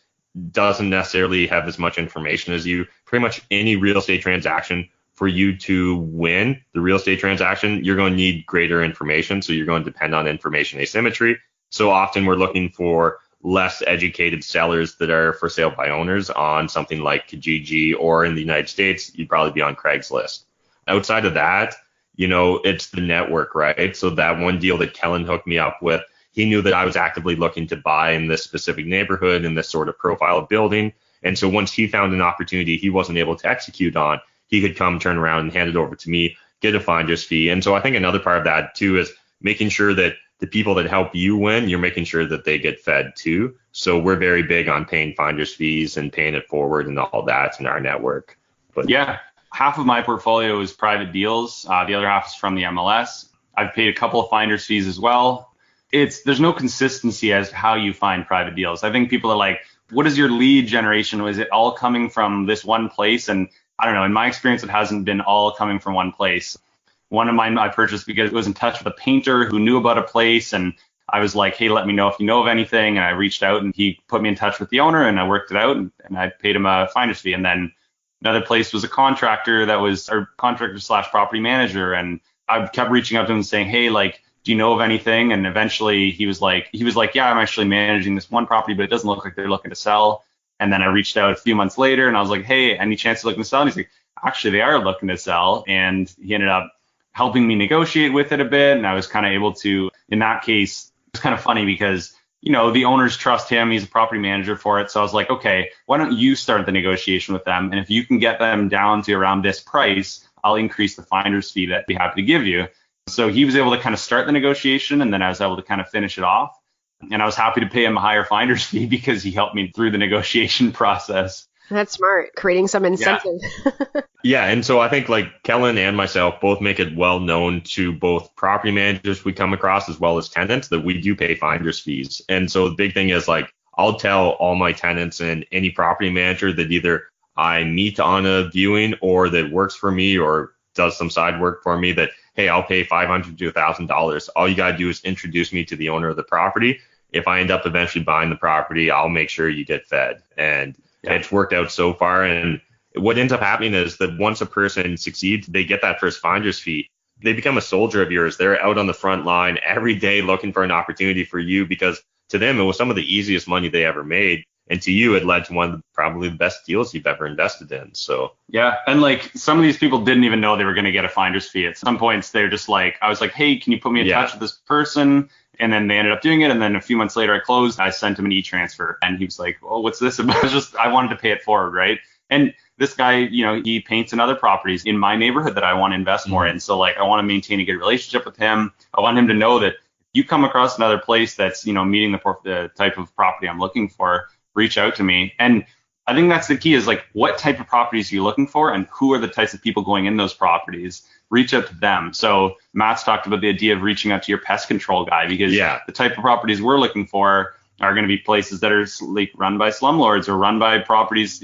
doesn't necessarily have as much information as you. Pretty much any real estate transaction, for you to win the real estate transaction, you're going to need greater information. So you're going to depend on information asymmetry. So often we're looking for less educated sellers that are for sale by owners on something like Kijiji, or in the United States, you'd probably be on Craigslist. Outside of that, it's the network, right? So that one deal that Kellan hooked me up with, he knew that I was actively looking to buy in this specific neighborhood, in this sort of profile of building. And so once he found an opportunity he wasn't able to execute on, he could come turn around and hand it over to me, get a finder's fee. And so I think another part of that too is making sure that the people that help you win, you're making sure that they get fed too. So we're very big on paying finder's fees and paying it forward and all that in our network. But yeah, half of my portfolio is private deals. The other half is from the MLS. I've paid a couple of finder's fees as well. There's no consistency as to how you find private deals. I think people are like, what is your lead generation? Is it all coming from this one place? And I don't know. In my experience, it hasn't been all coming from one place. One of mine I purchased because it was in touch with a painter who knew about a place. And I was like, hey, let me know if you know of anything. And I reached out and he put me in touch with the owner and I worked it out and I paid him a finder's fee. And then another place was a contractor that was our contractor / property manager. And I kept reaching out to him and saying, hey, like, do you know of anything? And eventually he was like, yeah, I'm actually managing this one property, but it doesn't look like they're looking to sell. And then I reached out a few months later and I was like, hey, any chance they're looking to sell? And he's like, actually, they are looking to sell. And he ended up helping me negotiate with it a bit. And I was kind of able to, in that case, it's kind of funny because, the owners trust him. He's a property manager for it. So I was like, okay, why don't you start the negotiation with them? And if you can get them down to around this price, I'll increase the finder's fee that I'd be happy to give you. So he was able to kind of start the negotiation and then I was able to kind of finish it off. And I was happy to pay him a higher finder's fee because he helped me through the negotiation process. That's smart, creating some incentive. Yeah, and so I think like Kellan and myself both make it well known to both property managers we come across as well as tenants that we do pay finder's fees. And so the big thing is like I'll tell all my tenants and any property manager that either I meet on a viewing or that works for me or does some side work for me that, hey, I'll pay $500 to $1,000. All you got to do is introduce me to the owner of the property. If I end up eventually buying the property, I'll make sure you get fed. And it's worked out so far. And what ends up happening is that once a person succeeds, they get that first finder's fee. They become a soldier of yours. They're out on the front line every day looking for an opportunity for you because to them, it was some of the easiest money they ever made. And to you, it led to one of probably the best deals you've ever invested in. So yeah, and like some of these people didn't even know they were going to get a finder's fee. At some points, they're just like, I was like, hey, can you put me in touch with this person? And then they ended up doing it. And then a few months later, I closed. I sent him an e-transfer, and he was like, "Oh, what's this about?" I wanted to pay it forward, right? And this guy, he paints in other properties in my neighborhood that I want to invest more in. So like, I want to maintain a good relationship with him. I want him to know that you come across another place that's meeting the type of property I'm looking for, reach out to me. And I think that's the key is like, what type of properties are you looking for and who are the types of people going in those properties? Reach out to them. So Matt's talked about the idea of reaching out to your pest control guy because the type of properties we're looking for are going to be places that are like run by slumlords or run by properties,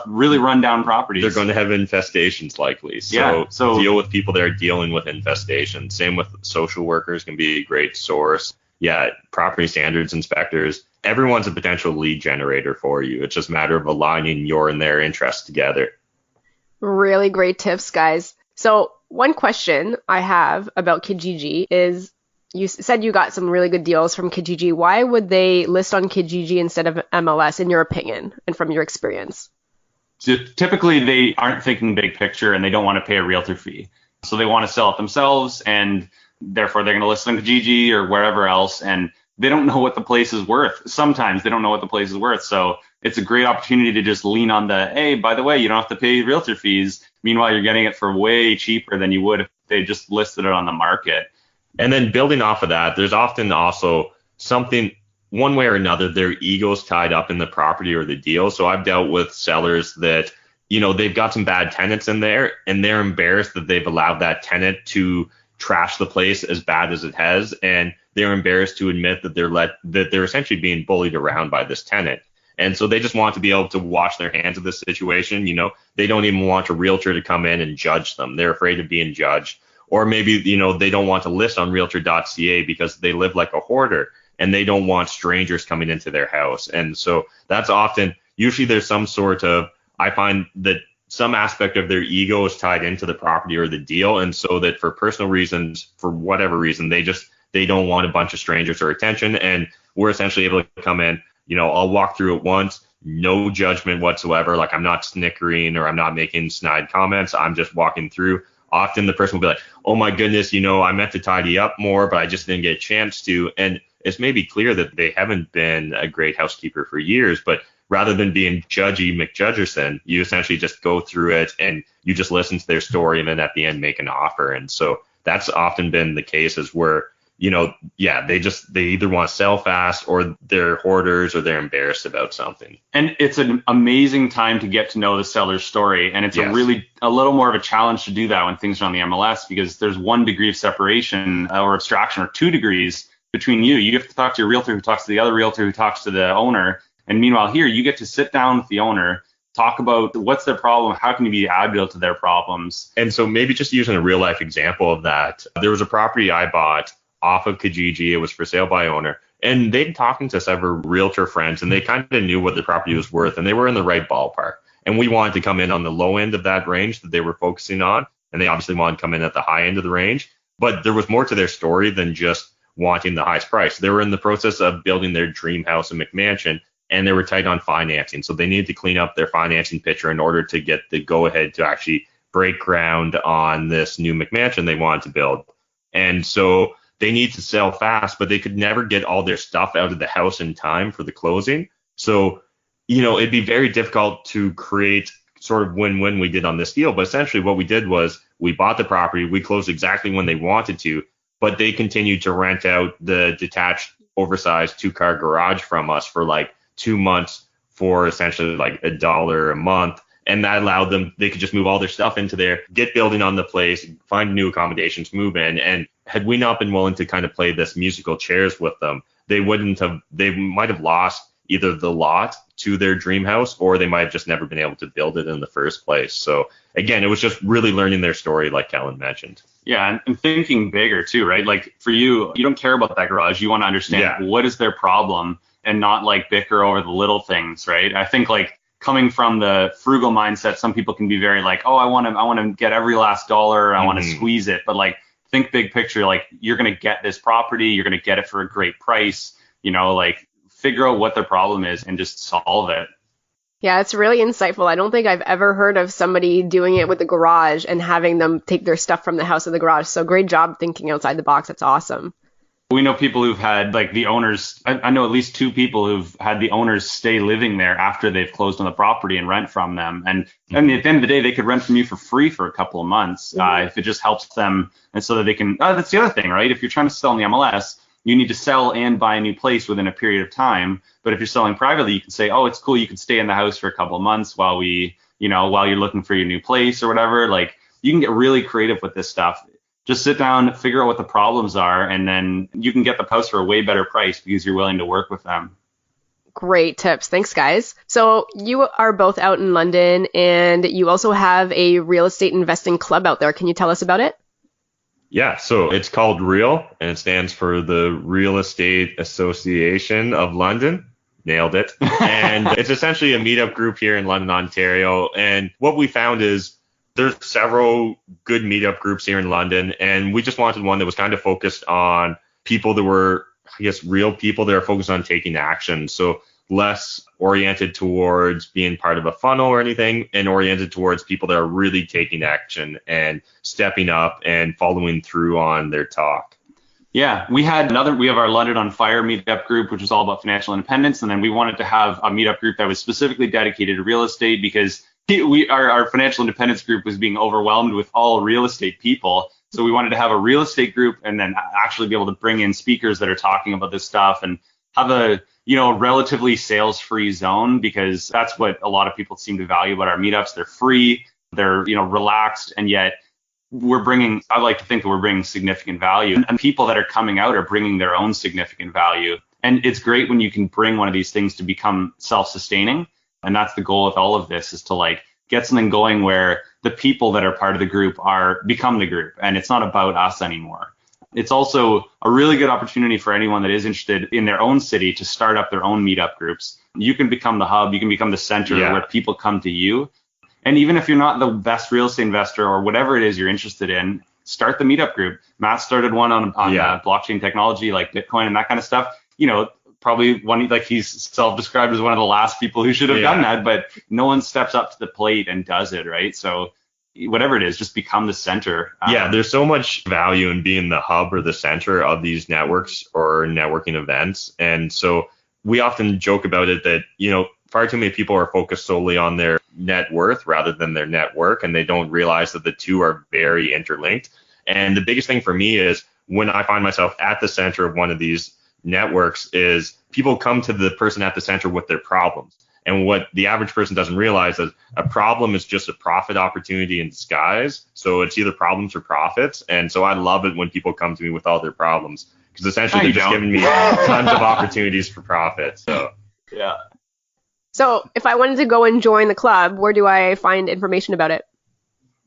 really run down properties. They're going to have infestations likely. So deal with people that are dealing with infestations. Same with social workers can be a great source. Yeah, property standards inspectors. Everyone's a potential lead generator for you. It's just a matter of aligning your and their interests together. Really great tips, guys. So one question I have about Kijiji is, you said you got some really good deals from Kijiji. Why would they list on Kijiji instead of MLS, in your opinion and from your experience? So typically, they aren't thinking big picture and they don't want to pay a realtor fee. So they want to sell it themselves, and therefore they're going to list on Kijiji or wherever else. And they don't know what the place is worth. Sometimes they don't know what the place is worth. So it's a great opportunity to just lean on the, hey, by the way, you don't have to pay realtor fees. Meanwhile, you're getting it for way cheaper than you would if they just listed it on the market. And then building off of that, there's often also something one way or another, their ego's tied up in the property or the deal. So I've dealt with sellers that, they've got some bad tenants in there and they're embarrassed that they've allowed that tenant to trash the place as bad as it has. And they're embarrassed to admit that they're essentially being bullied around by this tenant. And so they just want to be able to wash their hands of this situation. They don't even want a realtor to come in and judge them. They're afraid of being judged. Or maybe, they don't want to list on realtor.ca because they live like a hoarder and they don't want strangers coming into their house. And so that's usually there's some sort of, I find that some aspect of their ego is tied into the property or the deal. And so that for personal reasons, for whatever reason, they don't want a bunch of strangers or attention. And we're essentially able to come in, I'll walk through it once, no judgment whatsoever. Like I'm not snickering or I'm not making snide comments. I'm just walking through. Often the person will be like, oh my goodness, I meant to tidy up more, but I just didn't get a chance to. And it's maybe clear that they haven't been a great housekeeper for years, but rather than being judgy McJudgerson, you essentially just go through it and you just listen to their story and then at the end make an offer. And so that's often been the cases where, they either want to sell fast or they're hoarders or they're embarrassed about something. And it's an amazing time to get to know the seller's story. And it's a little more of a challenge to do that when things are on the MLS because there's 1 degree of separation or abstraction or 2 degrees between you. You have to talk to your realtor who talks to the other realtor who talks to the owner. And meanwhile, here you get to sit down with the owner, talk about what's their problem, how can you be additive to their problems. And so maybe just using a real life example of that, there was a property I bought off of Kijiji. It was for sale by owner. And they'd talking to several realtor friends and they kind of knew what the property was worth and they were in the right ballpark. And we wanted to come in on the low end of that range that they were focusing on. And they obviously wanted to come in at the high end of the range. But there was more to their story than just wanting the highest price. They were in the process of building their dream house in McMansion and they were tight on financing. So they needed to clean up their financing picture in order to get the go ahead to actually break ground on this new McMansion they wanted to build. And so they need to sell fast, but they could never get all their stuff out of the house in time for the closing. So, it'd be very difficult to create sort of win-win we did on this deal. But essentially what we did was we bought the property, we closed exactly when they wanted to, but they continued to rent out the detached, oversized 2-car garage from us for like 2 months for essentially like $1 a month. And that allowed them, they could just move all their stuff into there, get building on the place, find new accommodations, move in. And had we not been willing to kind of play this musical chairs with them, they might have lost either the lot to their dream house or they might have just never been able to build it in the first place. So again, it was just really learning their story, like Kellan mentioned. Yeah, and thinking bigger too, right? Like for you don't care about that garage. You want to understand what is their problem and not like bicker over the little things, right? I think like coming from the frugal mindset, some people can be very like, oh, I want to get every last dollar. I want to squeeze it. But like, think big picture, like you're going to get this property. You're going to get it for a great price, like figure out what their problem is and just solve it. Yeah, it's really insightful. I don't think I've ever heard of somebody doing it with the garage and having them take their stuff from the house to the garage. So great job thinking outside the box. That's awesome. We know people who've had like the owners. I know at least 2 people who've had the owners stay living there after they've closed on the property and rent from them. And I mean, at the end of the day, they could rent from you for free for a couple of months if it just helps them. And so that they can. That's the other thing, right? If you're trying to sell in the MLS, you need to sell and buy a new place within a period of time. But if you're selling privately, you can say, oh, it's cool. You can stay in the house for a couple of months while while you're looking for your new place or whatever. Like you can get really creative with this stuff. Just sit down, figure out what the problems are, and then you can get the house for a way better price because you're willing to work with them. Great tips. Thanks, guys. So you are both out in London, and you also have a real estate investing club out there. Can you tell us about it? Yeah, so it's called REAL, and it stands for the Real Estate Association of London. Nailed it. And it's essentially a meetup group here in London, Ontario. And what we found is there's several good meetup groups here in London, and we just wanted one that was kind of focused on people that were, I guess, real people that are focused on taking action. So less oriented towards being part of a funnel or anything, and oriented towards people that are really taking action and stepping up and following through on their talk. Yeah, we have our London on Fire meetup group, which is all about financial independence. And then we wanted to have a meetup group that was specifically dedicated to real estate because our financial independence group was being overwhelmed with all real estate people. So we wanted to have a real estate group and then actually be able to bring in speakers that are talking about this stuff and have a, relatively sales-free zone, because that's what a lot of people seem to value about our meetups. They're free, they're, relaxed, and yet I like to think that we're bringing significant value, and people that are coming out are bringing their own significant value. And it's great when you can bring one of these things to become self-sustaining. And that's the goal with all of this, is to like get something going where the people that are part of the group become the group, and it's not about us anymore. It's also a really good opportunity for anyone that is interested in their own city to start up their own meetup groups. You can become the hub, you can become the center where people come to you. And even if you're not the best real estate investor or whatever it is you're interested in, start the meetup group. Matt started one on blockchain technology, like Bitcoin and that kind of stuff. Probably one, like, he's self-described as one of the last people who should have done that, but no one steps up to the plate and does it, right? So whatever it is, just become the center. There's so much value in being the hub or the center of these networks or networking events. And so we often joke about it that, far too many people are focused solely on their net worth rather than their network, and they don't realize that the two are very interlinked. And the biggest thing for me is when I find myself at the center of one of these networks is people come to the person at the center with their problems. And what the average person doesn't realize is a problem is just a profit opportunity in disguise. So it's either problems or profits. And so I love it when people come to me with all their problems, because essentially they're just giving me tons of opportunities for profit. So yeah. So if I wanted to go and join the club, where do I find information about it?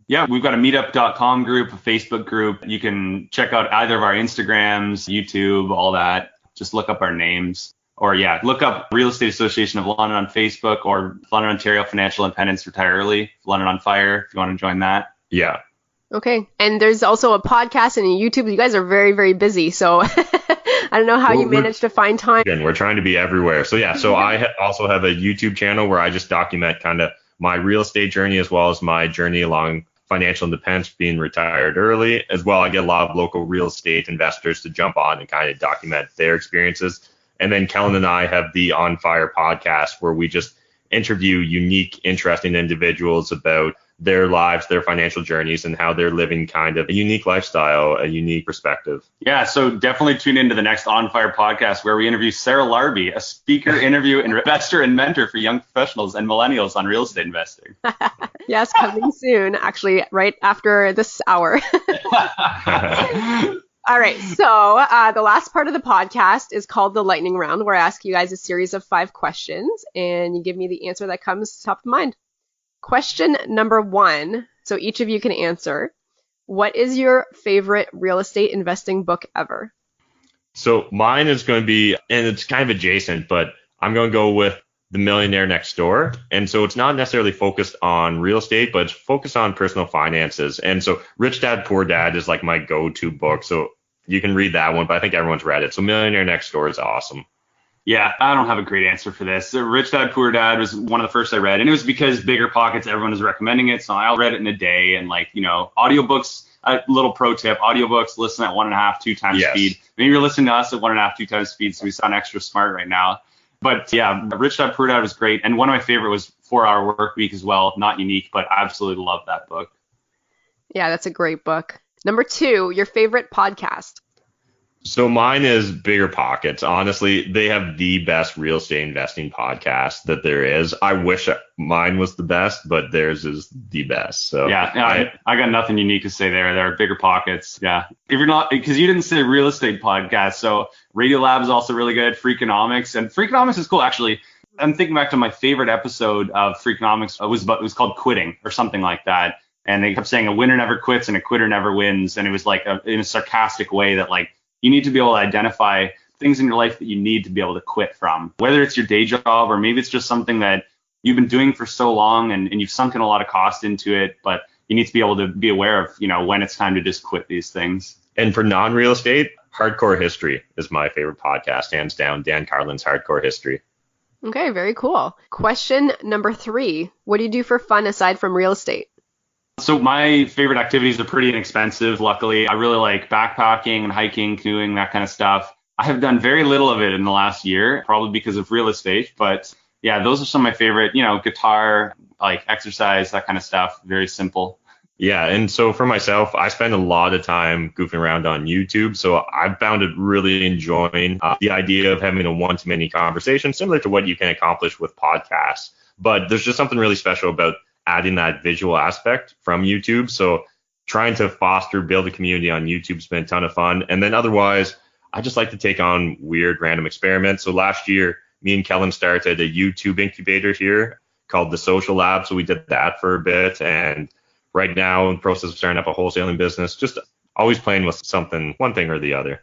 Yeah, we've got a meetup.com group, a Facebook group. You can check out either of our Instagrams, YouTube, all that. Just look up our names. Or look up Real Estate Association of London on Facebook, or London, Ontario Financial Independence Retire Early, London on Fire, if you want to join that. Yeah. Okay. And there's also a podcast and a YouTube. You guys are very, very busy. So I don't know how you manage to find time. Again, we're trying to be everywhere. So so I also have a YouTube channel where I just document kind of my real estate journey, as well as my journey along financial independence, being retired early. As well, I get a lot of local real estate investors to jump on and kind of document their experiences. And then Kellan and I have the On Fire podcast, where we just interview unique, interesting individuals about their lives, their financial journeys, and how they're living kind of a unique lifestyle, a unique perspective. Yeah, so definitely tune into the next On Fire podcast, where we interview Sarah Larby, a speaker, interview, and investor and mentor for young professionals and millennials on real estate investing. Yes, coming soon, actually, right after this hour. All right, so the last part of the podcast is called the lightning round, where I ask you guys a series of 5 questions, and you give me the answer that comes top of mind. Question number 1, so each of you can answer. What is your favorite real estate investing book ever? So mine is going to be, and it's kind of adjacent, but I'm going to go with The Millionaire Next Door. And so it's not necessarily focused on real estate, but it's focused on personal finances. And so Rich Dad, Poor Dad is like my go-to book. So you can read that one, but I think everyone's read it. So Millionaire Next Door is awesome. Yeah, I don't have a great answer for this. Rich Dad, Poor Dad was one of the first I read, and it was because Bigger Pockets, everyone was recommending it. So I read it in a day, and audiobooks, a little pro tip, audiobooks, listen at 1.5, 2 times speed. Maybe you're listening to us at 1.5, 2 times speed, so we sound extra smart right now. But yeah, Rich Dad, Poor Dad was great. And one of my favorite was 4-Hour Work Week as well. Not unique, but I absolutely love that book. Yeah, that's a great book. Number 2, your favorite podcast. So mine is Bigger Pockets. Honestly, they have the best real estate investing podcast that there is. I wish mine was the best, but theirs is the best. So yeah, I got nothing unique to say there. There are Bigger Pockets. Yeah. If you're not, because you didn't say real estate podcast. So Radiolab is also really good. Freakonomics, and Freakonomics is cool. Actually, I'm thinking back to my favorite episode of Freakonomics. It was called Quitting or something like that. And they kept saying a winner never quits and a quitter never wins. And it was like in a sarcastic way that like, you need to be able to identify things in your life that you need to be able to quit from, whether it's your day job or maybe it's just something that you've been doing for so long and you've sunk in a lot of cost into it, but you need to be able to be aware of, when it's time to just quit these things. And for non-real estate, Hardcore History is my favorite podcast, hands down. Dan Carlin's Hardcore History. Okay, very cool. Question number 3, what do you do for fun aside from real estate? So my favorite activities are pretty inexpensive, luckily. I really like backpacking and hiking, canoeing, that kind of stuff. I have done very little of it in the last year, probably because of real estate. But yeah, those are some of my favorite, guitar, like exercise, that kind of stuff. Very simple. Yeah, and so for myself, I spend a lot of time goofing around on YouTube. So I've found it really enjoying the idea of having a one-to-many conversation, similar to what you can accomplish with podcasts. But there's just something really special about adding that visual aspect from YouTube. So trying to build a community on YouTube's been a ton of fun. And then otherwise, I just like to take on weird random experiments. So last year, me and Kellan started a YouTube incubator here called the Social Lab. So we did that for a bit. And right now in the process of starting up a wholesaling business, just always playing with something, one thing or the other.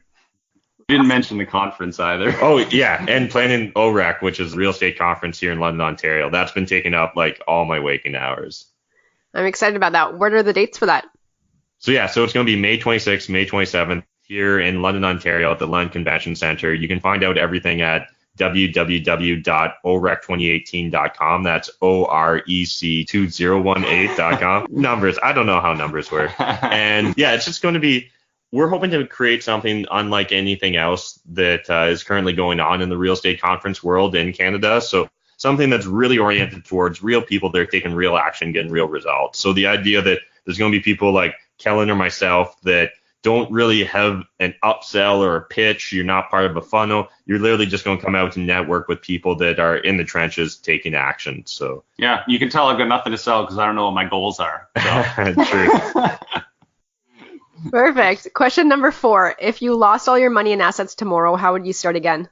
Didn't mention the conference either. Oh, yeah. And planning OREC, which is a real estate conference here in London, Ontario. That's been taking up like all my waking hours. I'm excited about that. What are the dates for that? So it's going to be May 26th, May 27th here in London, Ontario at the London Convention Center. You can find out everything at www.orec2018.com. That's OREC2018.com. Numbers. I don't know how numbers work. And yeah, it's just going to be, we're hoping to create something unlike anything else that is currently going on in the real estate conference world in Canada. So something that's really oriented towards real people that are taking real action, getting real results. So the idea that there's going to be people like Kellan or myself that don't really have an upsell or a pitch. You're not part of a funnel. You're literally just going to come out and network with people that are in the trenches taking action. So yeah, you can tell I've got nothing to sell because I don't know what my goals are. So. True. Perfect. Question number 4. If you lost all your money and assets tomorrow, how would you start again?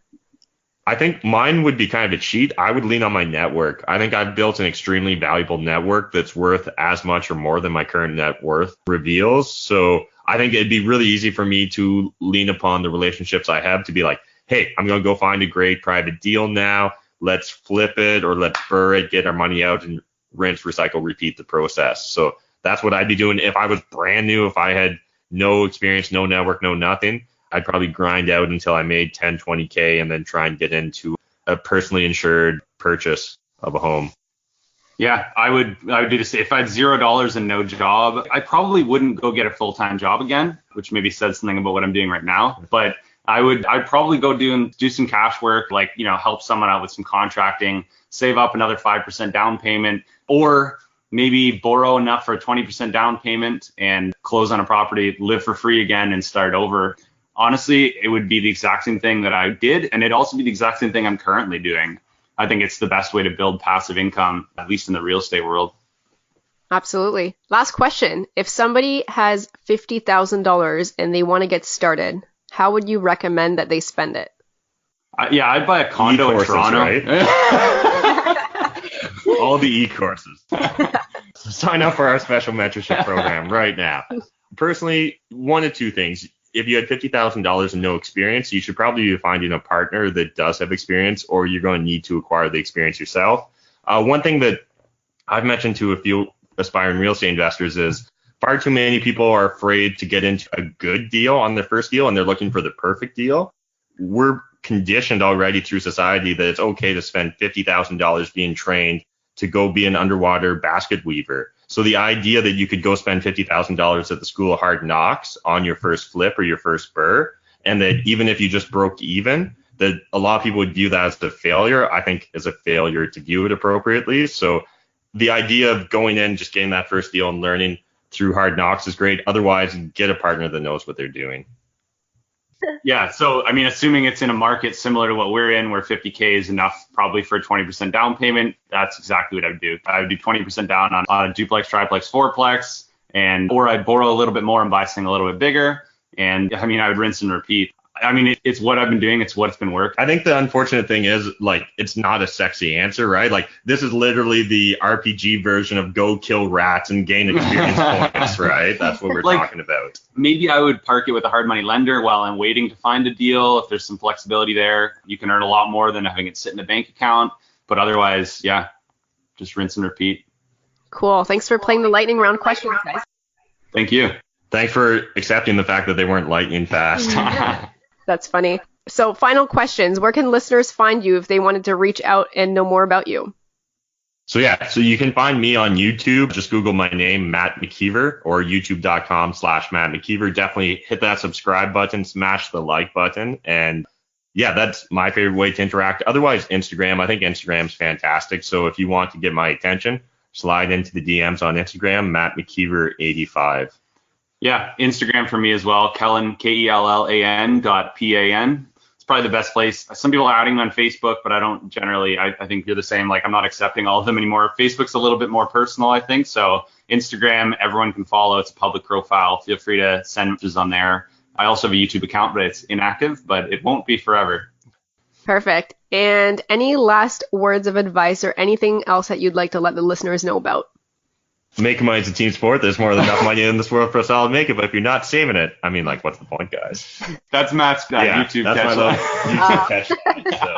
I think mine would be kind of a cheat. I would lean on my network. I think I've built an extremely valuable network that's worth as much or more than my current net worth reveals. So I think it'd be really easy for me to lean upon the relationships I have to be like, hey, I'm going to go find a great private deal now. Let's flip it or let's burr it, get our money out and rinse, recycle, repeat the process. So that's what I'd be doing if I was brand new, if I had no experience, no network, no nothing. I'd probably grind out until I made 10, 20K and then try and get into a personally insured purchase of a home. Yeah, I would do this. If I had $0 and no job, I probably wouldn't go get a full-time job again, which maybe says something about what I'm doing right now. But I'd probably go do some cash work, like, help someone out with some contracting, save up another 5% down payment, or maybe borrow enough for a 20% down payment and close on a property, live for free again and start over. Honestly, it would be the exact same thing that I did, and it'd also be the exact same thing I'm currently doing. I think it's the best way to build passive income, at least in the real estate world. Absolutely. Last question. If somebody has $50,000 and they want to get started, how would you recommend that they spend it? I'd buy a condo in Toronto. Right? All the e-courses. Sign up for our special mentorship program right now. Personally, one of two things. If you had $50,000 and no experience, you should probably be finding a partner that does have experience, or you're going to need to acquire the experience yourself. One thing that I've mentioned to a few aspiring real estate investors is far too many people are afraid to get into a good deal on their first deal, and they're looking for the perfect deal. We're conditioned already through society that it's okay to spend $50,000 being trained to go be an underwater basket weaver. So the idea that you could go spend $50,000 at the School of Hard Knocks on your first flip or your first burr, and that even if you just broke even, that a lot of people would view that as a failure, I think is a failure to view it appropriately. So the idea of going in, just getting that first deal and learning through Hard Knocks is great. Otherwise, get a partner that knows what they're doing. Yeah, so assuming it's in a market similar to what we're in, where 50K is enough probably for a 20% down payment, that's exactly what I would do. I would do 20% down on a duplex, triplex, fourplex, or I'd borrow a little bit more and buy something a little bit bigger. And I would rinse and repeat. It's what I've been doing. It's what's been working. I think the unfortunate thing is, it's not a sexy answer, right? This is literally the RPG version of go kill rats and gain experience points, right? That's what we're talking about. Maybe I would park it with a hard money lender while I'm waiting to find a deal. If there's some flexibility there, you can earn a lot more than having it sit in a bank account. But otherwise, yeah, just rinse and repeat. Cool. Thanks for playing the lightning round questions, guys. Thank you. Thanks for accepting the fact that they weren't lightning fast. That's funny. So final questions. Where can listeners find you if they wanted to reach out and know more about you? So you can find me on YouTube. Just Google my name, Matt Mckeever, or youtube.com/Matt Mckeever. Definitely hit that subscribe button, smash the like button. And yeah, that's my favorite way to interact. Otherwise, Instagram. I think Instagram's fantastic. So if you want to get my attention, slide into the DMs on Instagram, Matt Mckeever85. Yeah, Instagram for me as well, Kellan, KELLAN.PAN. It's probably the best place. Some people are adding me on Facebook, but I don't generally. I think you're the same. Like, I'm not accepting all of them anymore. Facebook's a little bit more personal, I think. So Instagram, everyone can follow. It's a public profile. Feel free to send messages on there. I also have a YouTube account, but it's inactive, but it won't be forever. Perfect. And any last words of advice or anything else that you'd like to let the listeners know about? Making money is a team sport. There's more than enough money in this world for us all to make it. But if you're not saving it, I mean, like, what's the point, guys? That's Matt's YouTube catchline. So,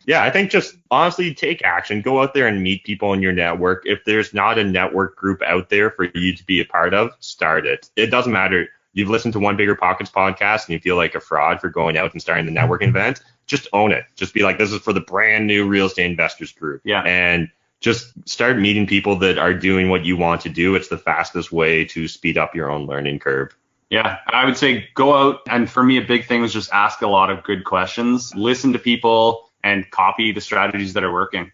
yeah, I think just honestly take action. Go out there and meet people in your network. If there's not a network group out there for you to be a part of, start it. It doesn't matter. You've listened to One Bigger Pockets podcast and you feel like a fraud for going out and starting the networking event. Just own it. Just be like, this is for the brand new real estate investors group. Yeah. And just start meeting people that are doing what you want to do. It's the fastest way to speed up your own learning curve. Yeah, I would say go out. And for me, a big thing was just ask a lot of good questions, listen to people, and copy the strategies that are working.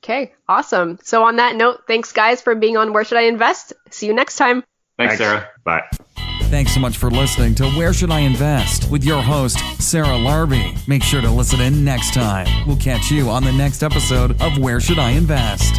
Okay, awesome. So on that note, thanks guys for being on Where Should I Invest? See you next time. Thanks, Sarah. Bye. Thanks so much for listening to Where Should I Invest with your host, Sarah Larby. Make sure to listen in next time. We'll catch you on the next episode of Where Should I Invest?